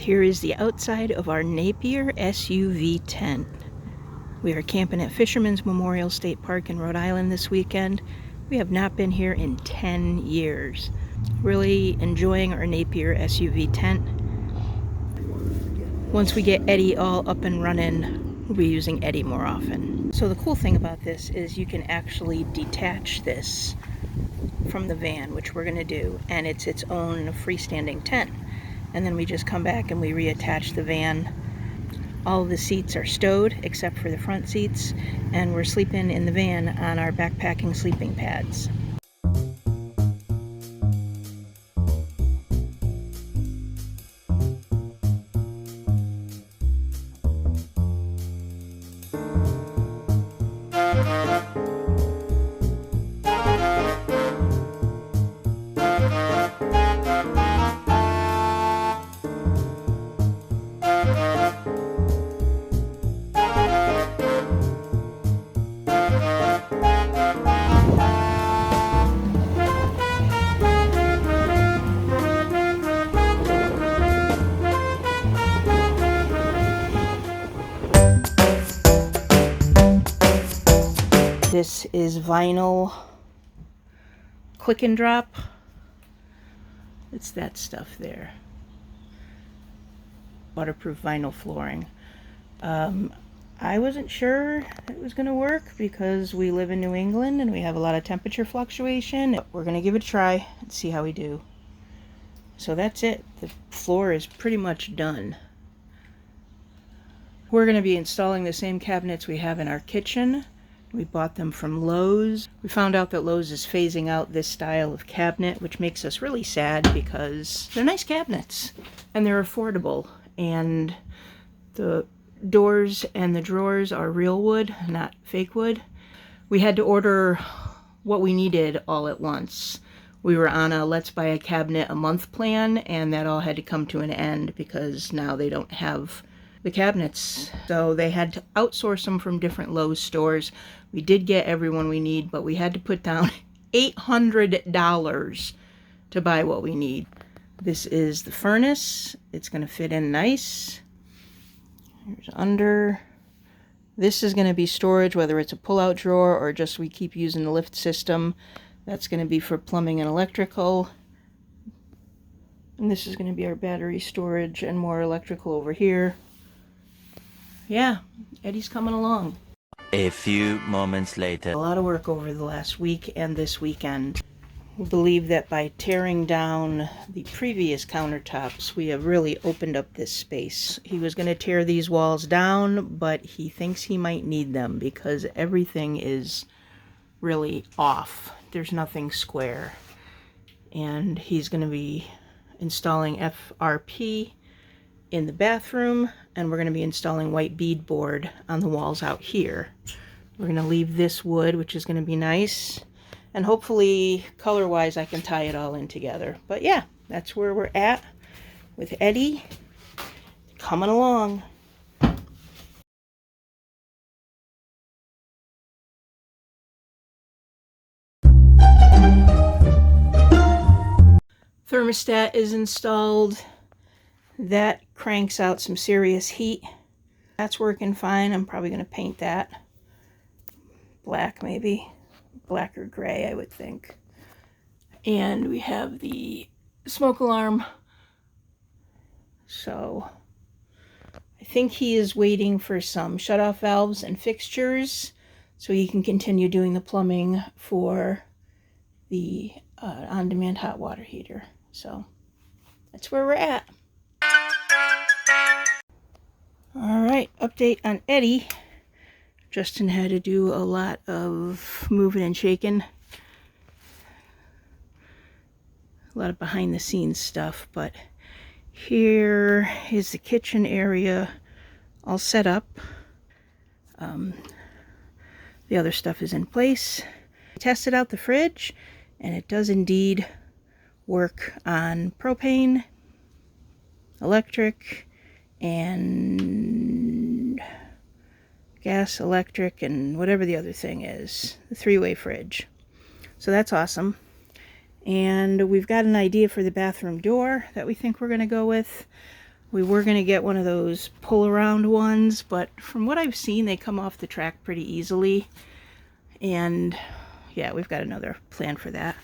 Here is the outside of our Napier SUV tent. We are camping at Fisherman's Memorial State Park in Rhode Island this weekend. We have not been here in 10 years. Really enjoying our Napier SUV tent. Once we get Eddie all up and running, we'll be using Eddie more often. So the cool thing about this is you can actually detach this from the van, which we're going to do, and it's its own freestanding tent. And then we just come back and we reattach the van. All of the seats are stowed except for the front seats, and we're sleeping in the van on our backpacking sleeping pads. This is vinyl Click and Drop. It's that stuff there. Waterproof vinyl flooring. I wasn't sure it was going to work because we live in New England and we have a lot of temperature fluctuation. We're going to give it a try and see how we do. So that's it. The floor is pretty much done. We're going to be installing the same cabinets we have in our kitchen. We bought them from Lowe's. We found out that Lowe's is phasing out this style of cabinet, which makes us really sad because they're nice cabinets and they're affordable. And the doors and the drawers are real wood, not fake wood. We had to order what we needed all at once. We were on a Let's Buy a Cabinet a Month plan, and that all had to come to an end because now they don't have the cabinets. So they had to outsource them from different Lowe's stores. We did get everyone we need, but we had to put down $800 to buy what we need. This is the furnace. It's going to fit in nice. Here's under. This is going to be storage, whether it's a pull-out drawer or just we keep using the lift system. That's going to be for plumbing and electrical. And this is going to be our battery storage and more electrical over here. Yeah, Eddie's coming along. A few moments later. A lot of work over the last week and this weekend. We believe that by tearing down the previous countertops, we have really opened up this space. He was going to tear these walls down, but he thinks he might need them because everything is really off. There's nothing square. And he's going to be installing FRP in the bathroom, and we're going to be installing white beadboard on the walls out here. We're going to leave this wood, which is going to be nice, and hopefully color-wise I can tie it all in together. But yeah, that's where we're at with Eddie coming along. Thermostat is installed. That cranks out some serious heat. That's working fine. I'm probably going to paint that black, maybe black or gray, I would think. And we have the smoke alarm. So I think he is waiting for some shutoff valves and fixtures so he can continue doing the plumbing for the on-demand hot water heater. So that's where we're at. All right, update on Eddie. Justin had to do a lot of moving and shaking. A lot of behind the scenes stuff, but here is the kitchen area all set up. The other stuff is in place. I tested out the fridge, and it does indeed work on propane, electric, and gas, electric, and whatever the other thing is. The three-way fridge. So that's awesome. And we've got an idea for the bathroom door that we think we're going to go with. We were going to get one of those pull around ones, but from what I've seen, they come off the track pretty easily. And yeah, we've got another plan for that.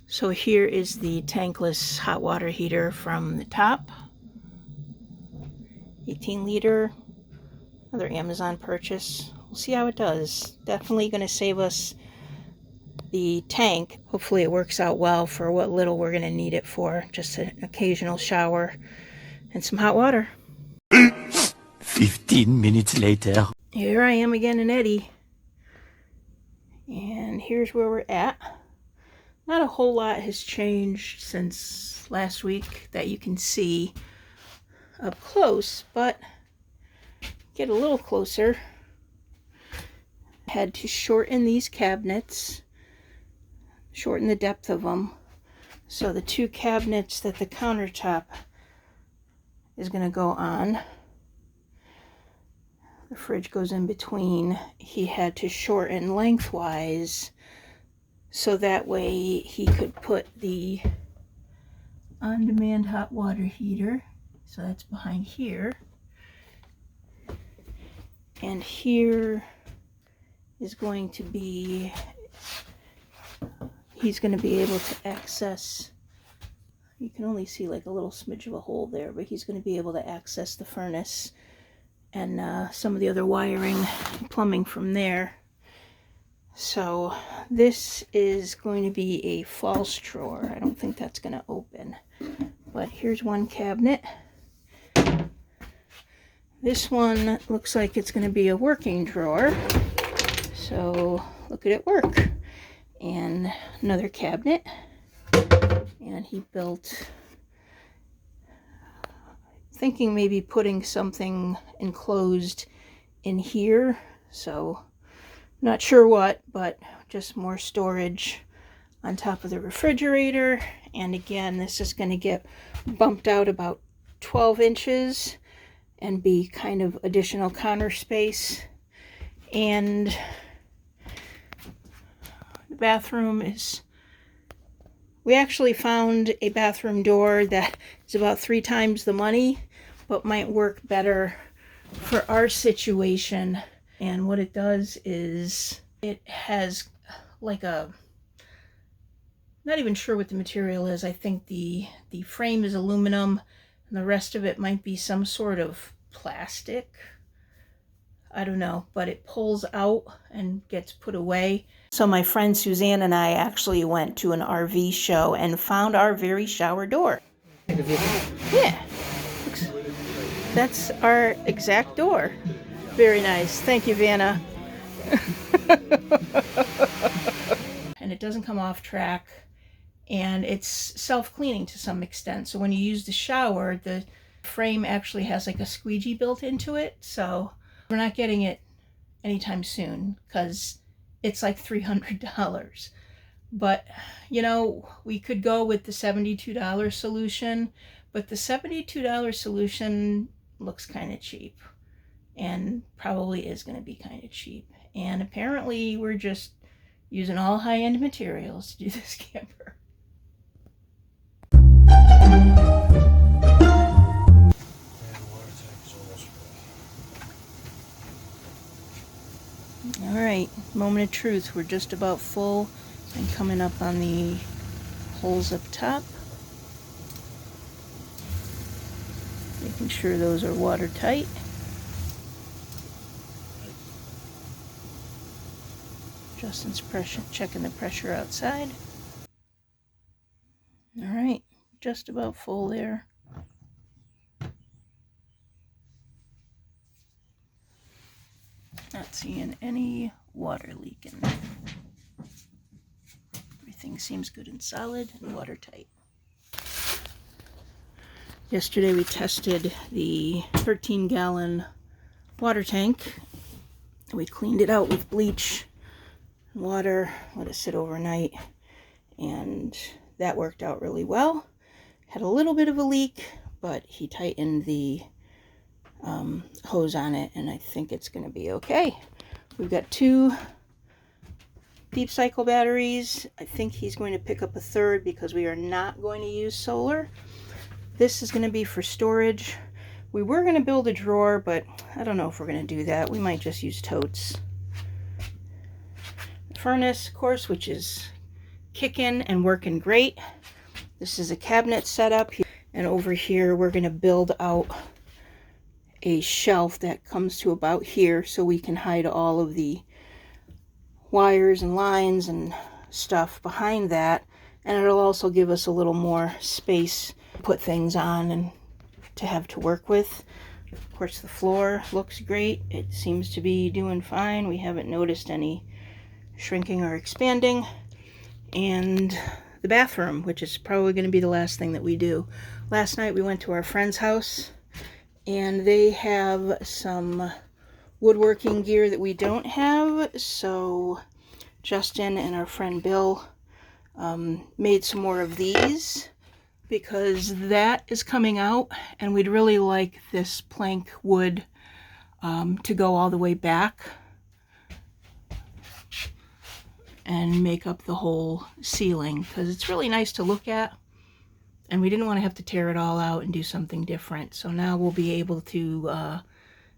So here is the tankless hot water heater from the top. 18 liter, another Amazon purchase. We'll see how it does. Definitely going to save us the tank. Hopefully it works out well for what little we're going to need it for. Just an occasional shower and some hot water. 15 minutes later. Here I am again in Eddie. And here's where we're at. Not a whole lot has changed since last week that you can see up close, but get a little closer. Had to shorten these cabinets, shorten the depth of them. So the two cabinets that the countertop is going to go on, the fridge goes in between. He had to shorten lengthwise so that way he could put the on-demand hot water heater. So that's behind here. And here is going to be, he's going to be able to access, you can only see like a little smidge of a hole there, but he's going to be able to access the furnace and some of the other wiring, plumbing from there. So this is going to be a false drawer. I don't think that's going to open. But here's one cabinet. This one looks like it's going to be a working drawer. So look at it work. And another cabinet. And he built, thinking maybe putting something enclosed in here. So not sure what, but just more storage on top of the refrigerator. And again, this is going to get bumped out about 12 inches and be kind of additional counter space. And the bathroom is, we actually found a bathroom door that is about 3 times the money, but might work better for our situation. And what it does is it has like a, not even sure what the material is. I think the frame is aluminum and the rest of it might be some sort of plastic. I don't know, but it pulls out and gets put away. So my friend Suzanne and I actually went to an RV show and found our very shower door. Yeah, that's our exact door. Very nice. Thank you, Vanna. And it doesn't come off track, and it's self-cleaning to some extent. So when you use the shower, the frame actually has like a squeegee built into it. So we're not getting it anytime soon because it's like $300. But, you know, we could go with the $72 solution, but the $72 solution looks kind of cheap. And probably is going to be kind of cheap. And apparently we're just using all high-end materials to do this camper. All right, moment of truth. We're just about full and coming up on the holes up top. Making sure those are watertight. Justin's pressure, checking the pressure outside. All right, just about full there. Not seeing any water leaking. Everything seems good and solid and watertight. Yesterday we tested the 13-gallon water tank. We cleaned it out with bleach and water, let it sit overnight, and that worked out really well. had a little bit of a leak, but he tightened the hose on it, and I think it's going to be okay. We've got 2 deep cycle batteries. I think he's going to pick up a third because we are not going to use solar. This is going to be for storage. We were going to build a drawer, but I don't know if we're going to do that. We might just use totes. The furnace, of course, which is kicking and working great. This is a cabinet setup, and over here we're going to build out a shelf that comes to about here so we can hide all of the wires and lines and stuff behind that, and it'll also give us a little more space to put things on and to have to work with. Of course, the floor looks great. It seems to be doing fine. We haven't noticed any shrinking or expanding. And the bathroom, which is probably going to be the last thing that we do. Last night we went to our friend's house, and they have some woodworking gear that we don't have, so Justin and our friend Bill made some more of these because that is coming out, and we'd really like this plank wood to go all the way back and make up the whole ceiling, because it's really nice to look at, and we didn't want to have to tear it all out and do something different. So now we'll be able to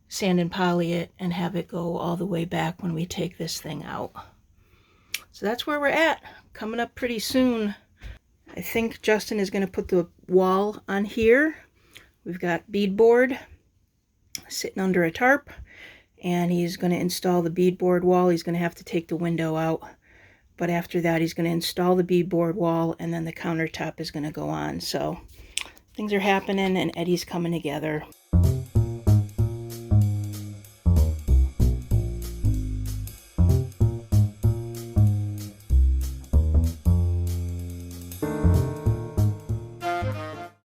sand and poly it and have it go all the way back when we take this thing out. So that's where we're at. Coming up pretty soon. I think Justin is going to put the wall on here. We've got beadboard sitting under a tarp, and he's going to install the beadboard wall. He's going to have to take the window out, but after that he's going to install the beadboard wall, and then the countertop is going to go on. So things are happening, and Eddie's coming together.